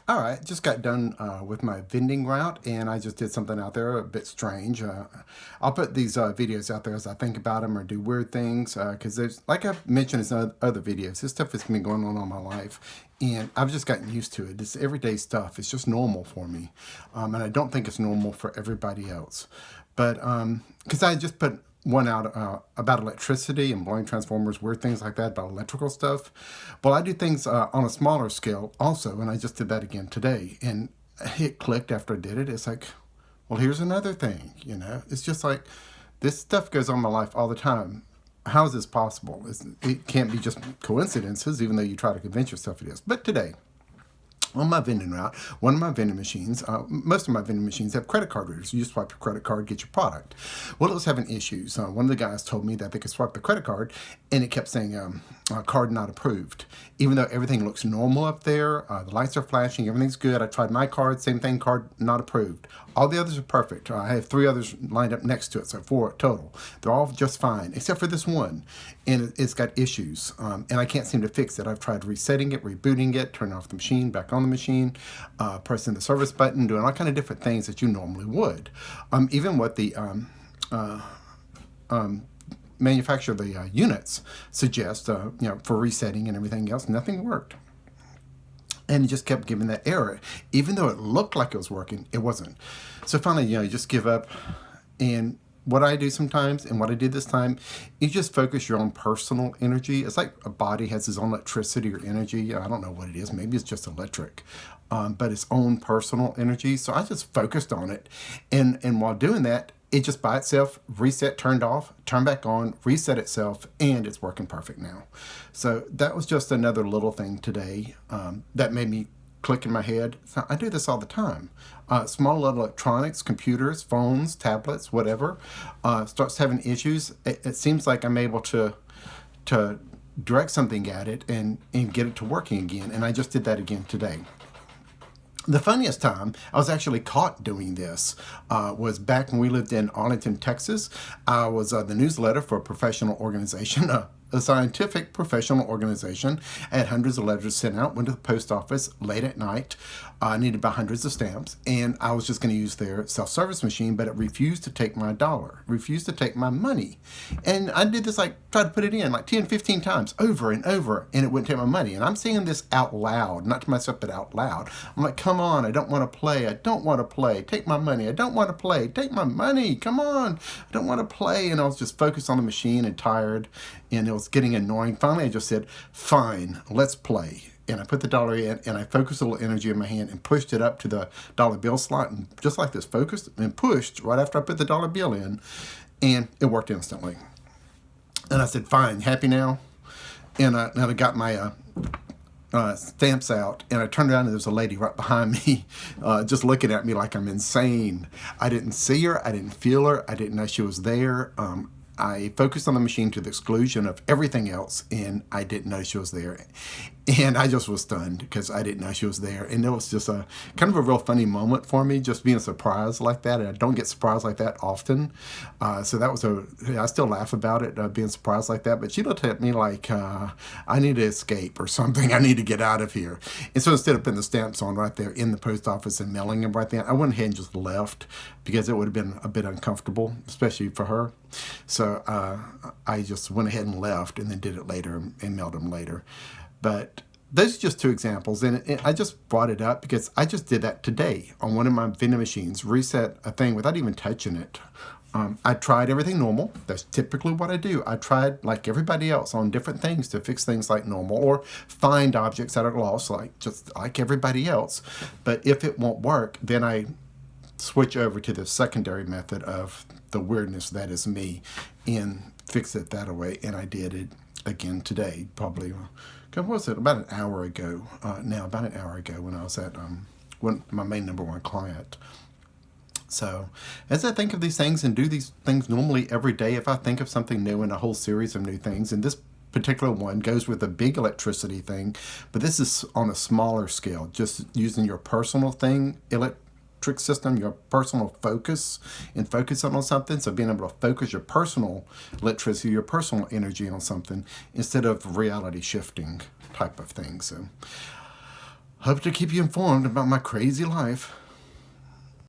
All right, just got done with my vending route, and I just did something out there a bit strange. I'll put these videos out there as I think about them or do weird things, because there's, like I've mentioned in other videos, this stuff has been going on all my life, and I've just gotten used to it. It's everyday stuff. It's just normal for me, and I don't think it's normal for everybody else. But because I just put one out about electricity and blowing transformers, weird things like that about electrical stuff. Well, I do things on a smaller scale also, and I just did that again today. And it clicked after I did it. It's like, well, here's another thing, you know? It's just like, this stuff goes on in my life all the time. How is this possible? It can't be just coincidences, even though you try to convince yourself it is. But today, on my vending route, one of my vending machines, most of my vending machines have credit card readers. You just swipe your credit card, get your product. Well, it was having issues. One of the guys told me that they could swipe the credit card, and it kept saying card not approved. Even though everything looks normal up there, the lights are flashing, everything's good. I tried my card, same thing, card not approved. All the others are perfect. I have 3 others lined up next to it, so 4 total. They're all just fine, except for this one, and it's got issues, and I can't seem to fix it. I've tried resetting it, rebooting it, turning off the machine, back on the machine, pressing the service button, doing all kind of different things that you normally would. Even what the manufacturer of the units suggest, for resetting and everything else, nothing worked. And it just kept giving that error. Even though it looked like it was working, it wasn't. So finally, you just give up. And what I do sometimes, and what I did this time, you just focus your own personal energy. It's like a body has its own electricity or energy. I don't know what it is. Maybe it's just electric. But its own personal energy. So I just focused on it. And while doing that, it just by itself reset, turned off, turned back on, reset itself, and it's working perfect now. So that was just another little thing today that made me click in my head. So I do this all the time. Small little electronics, computers, phones, tablets, whatever, starts having issues. It seems like I'm able to direct something at it and get it to working again. And I just did that again today. The funniest time I was actually caught doing this was back when we lived in Arlington, Texas. I was the newsletter for a professional organization, a scientific professional organization. I had hundreds of letters sent out, went to the post office late at night. I needed about hundreds of stamps, and I was just going to use their self-service machine, but it refused to take my dollar, refused to take my money. And I did this, tried to put it in 10, 15 times over and over, and it wouldn't take my money. And I'm saying this out loud, not to myself, but out loud. I'm like, come on, I don't want to play. I don't want to play. Take my money. I don't want to play. Take my money. Come on. I don't want to play. And I was just focused on the machine and tired, and it was getting annoying. Finally, I just said, fine, let's play. And I put the dollar in, and I focused a little energy in my hand and pushed it up to the dollar bill slot, and just like this, focused and pushed right after I put the dollar bill in, and it worked instantly. And I said, fine, happy now? And I got my stamps out, and I turned around, and there was a lady right behind me just looking at me like I'm insane. I didn't see her. I didn't feel her. I didn't know she was there. I focused on the machine to the exclusion of everything else, and I didn't know she was there. And I just was stunned because I didn't know she was there. And it was just a kind of a real funny moment for me, just being surprised like that. And I don't get surprised like that often. So that was I still laugh about it, being surprised like that. But she looked at me like, I need to escape or something. I need to get out of here. And so instead of putting the stamps on right there in the post office and mailing them right there, I went ahead and just left because it would have been a bit uncomfortable, especially for her. So I just went ahead and left, and then did it later and mailed them later. But those are just 2 examples, and I just brought it up because I just did that today on one of my vending machines, reset a thing without even touching it. I tried everything normal. That's typically what I do. I tried, like everybody else, on different things to fix things like normal or find objects that are lost, just like everybody else. But if it won't work, then I switch over to the secondary method of the weirdness that is me and fix it that way. And I did it again today, probably, what was it, about an hour ago when I was at my main number 1 client. So as I think of these things and do these things normally every day, if I think of something new in a whole series of new things, and this particular one goes with a big electricity thing, but this is on a smaller scale, just using your personal electric system, your personal focus, and focusing on something. So being able to focus your personal electricity, your personal energy on something instead of reality shifting type of thing. So Hope to keep you informed about my crazy life.